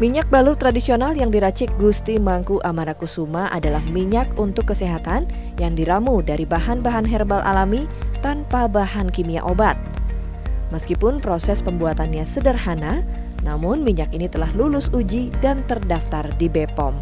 Minyak balur tradisional yang diracik Gusti Mangku Amarakusuma adalah minyak untuk kesehatan yang diramu dari bahan-bahan herbal alami tanpa bahan kimia obat. Meskipun proses pembuatannya sederhana, namun minyak ini telah lulus uji dan terdaftar di BPOM.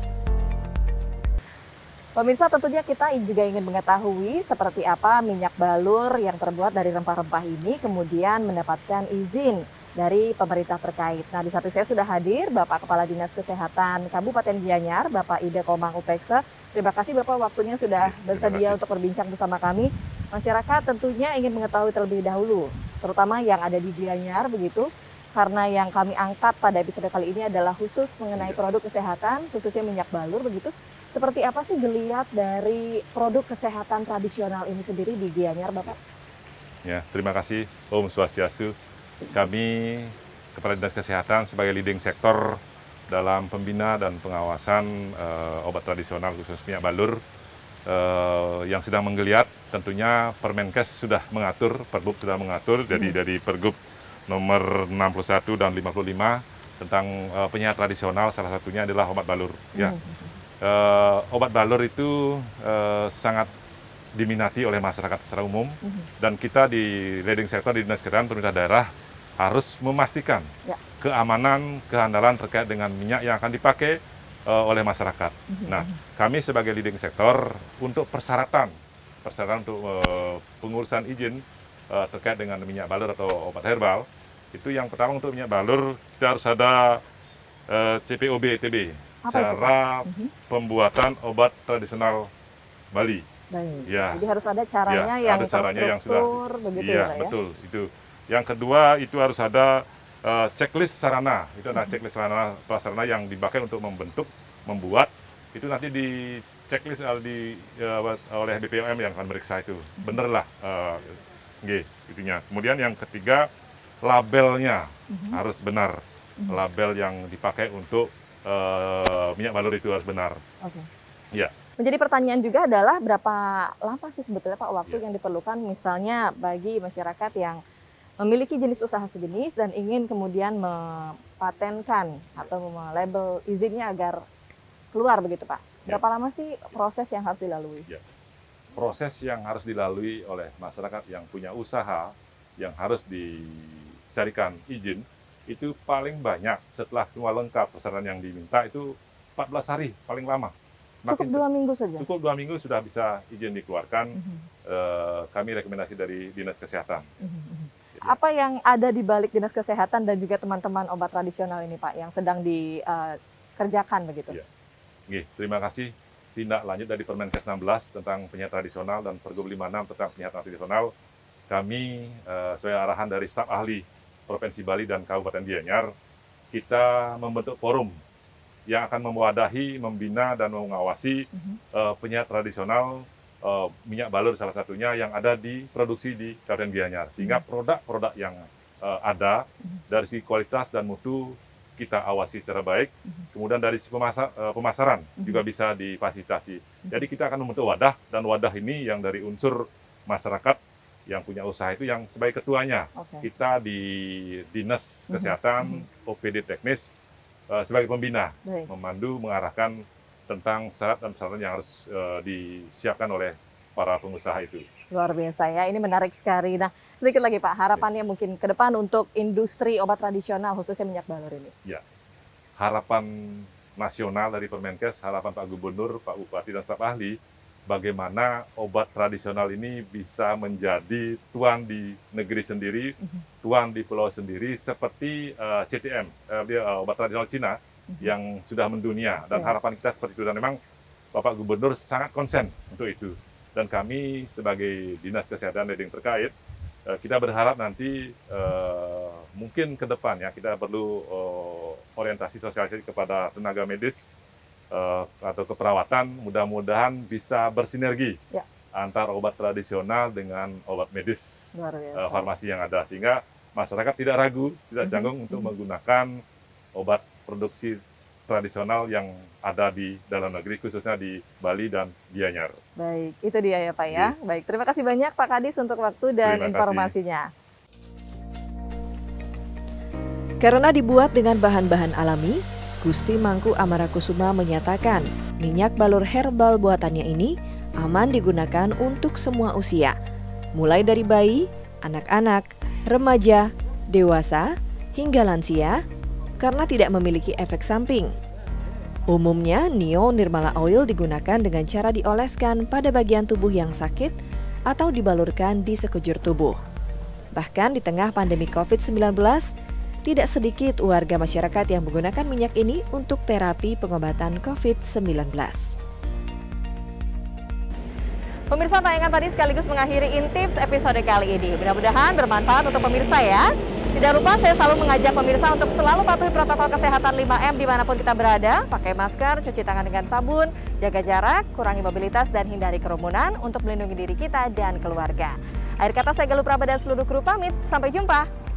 Pemirsa, tentunya kita juga ingin mengetahui seperti apa minyak balur yang terbuat dari rempah-rempah ini kemudian mendapatkan izin dari pemerintah terkait. Nah, di samping saya sudah hadir Bapak Kepala Dinas Kesehatan Kabupaten Gianyar, Bapak Ida Komang Upeksa. Terima kasih Bapak waktunya sudah bersedia untuk berbincang bersama kami. Masyarakat tentunya ingin mengetahui terlebih dahulu, terutama yang ada di Gianyar begitu, karena yang kami angkat pada episode kali ini adalah khusus mengenai produk kesehatan, khususnya minyak balur begitu. Seperti apa sih geliat dari produk kesehatan tradisional ini sendiri di Gianyar, Bapak? Ya, terima kasih Om Swastiastu. Kami Kepala Dinas Kesehatan sebagai leading sektor dalam pembina dan pengawasan obat tradisional khusus minyak balur yang sedang menggeliat. Tentunya Permenkes sudah mengatur, Perbub sudah mengatur, jadi dari Pergub nomor 61 dan 55 tentang penyihat tradisional, salah satunya adalah obat balur. Ya. Obat balur itu sangat diminati oleh masyarakat secara umum, dan kita di leading sector di Dinas Kesehatan pemerintah daerah harus memastikan keamanan, kehandalan terkait dengan minyak yang akan dipakai oleh masyarakat. Nah, kami sebagai leading sector untuk persyaratan untuk pengurusan izin terkait dengan minyak balur atau obat herbal, itu yang pertama untuk minyak balur kita harus ada CPOB-TB, cara pembuatan obat tradisional Bali. Baik. Ya. Jadi harus ada caranya yang terstruktur, begitu ya, Pak, ya? Betul, itu. Yang kedua itu harus ada checklist sarana. Itu adalah checklist sarana prasarana yang dipakai untuk membuat. Itu nanti di checklist oleh BPOM yang akan meriksa itu. Bener lah, itunya. Kemudian yang ketiga, labelnya harus benar. Label yang dipakai untuk minyak balur itu harus benar. Ya. Menjadi pertanyaan juga adalah berapa lama sih sebetulnya Pak waktu yang diperlukan misalnya bagi masyarakat yang memiliki jenis usaha sejenis dan ingin kemudian mempatenkan atau melabel izinnya agar keluar begitu Pak. Berapa lama sih proses yang harus dilalui? Ya. Proses yang harus dilalui oleh masyarakat yang punya usaha yang harus dicarikan izin itu paling banyak setelah semua lengkap persyaratan yang diminta itu 14 hari paling lama. Cukup 2 minggu saja? Cukup 2 minggu sudah bisa izin dikeluarkan. Kami rekomendasi dari Dinas Kesehatan. Apa yang ada di balik Dinas Kesehatan dan juga teman-teman obat tradisional ini Pak yang sedang dikerjakan begitu? Ya. Terima kasih. Tindak lanjut dari Permenkes 16 tentang penyihat tradisional dan Pergub 56 tentang penyihat tradisional. Kami sesuai arahan dari staf ahli Provinsi Bali dan Kabupaten Gianyar, kita membentuk forum yang akan mewadahi, membina, dan mengawasi penyihat tradisional minyak balur salah satunya yang ada di produksi di Kabupaten Gianyar. Sehingga produk-produk yang ada dari segi kualitas dan mutu kita awasi secara baik. Kemudian dari segi pemasaran juga bisa difasilitasi. Jadi kita akan membentuk wadah, dan wadah ini yang dari unsur masyarakat yang punya usaha itu yang sebagai ketuanya. Kita di Dinas Kesehatan, OPD teknis, sebagai pembina, memandu, mengarahkan tentang syarat dan persyaratan yang harus disiapkan oleh para pengusaha itu. Luar biasa ya, ini menarik sekali. Nah, sedikit lagi Pak, harapannya mungkin ke depan untuk industri obat tradisional khususnya minyak balur ini. Ya, harapan nasional dari Permenkes, harapan Pak Gubernur, Pak Bupati, dan staf ahli, bagaimana obat tradisional ini bisa menjadi tuan di negeri sendiri, tuan di pulau sendiri, seperti CTM, obat tradisional Cina, yang sudah mendunia. Dan harapan kita seperti itu. Dan memang Bapak Gubernur sangat konsen untuk itu. Dan kami sebagai Dinas Kesehatan leading terkait, kita berharap nanti mungkin ke depan ya, kita perlu orientasi sosialisasi kepada tenaga medis, atau keperawatan, mudah-mudahan bisa bersinergi antar obat tradisional dengan obat medis farmasi yang ada, sehingga masyarakat tidak ragu, tidak canggung untuk menggunakan obat produksi tradisional yang ada di dalam negeri, khususnya di Bali dan Gianyar. Baik, itu dia ya Pak ya. Baik, terima kasih banyak Pak Kadis untuk waktu dan informasinya. Karena dibuat dengan bahan-bahan alami, Gusti Mangku Amarakusuma menyatakan minyak balur herbal buatannya ini aman digunakan untuk semua usia, mulai dari bayi, anak-anak, remaja, dewasa, hingga lansia, karena tidak memiliki efek samping. Umumnya, Nio Nirmala Oil digunakan dengan cara dioleskan pada bagian tubuh yang sakit atau dibalurkan di sekujur tubuh. Bahkan di tengah pandemi COVID-19, tidak sedikit warga masyarakat yang menggunakan minyak ini untuk terapi pengobatan COVID-19. Pemirsa, tayangan tadi sekaligus mengakhiri Intips episode kali ini. Mudah-mudahan bermanfaat untuk pemirsa ya. Tidak lupa saya selalu mengajak pemirsa untuk selalu patuhi protokol kesehatan 5M dimanapun kita berada. Pakai masker, cuci tangan dengan sabun, jaga jarak, kurangi mobilitas, dan hindari kerumunan untuk melindungi diri kita dan keluarga. Akhir kata saya Galuh Praba dan seluruh kru pamit. Sampai jumpa.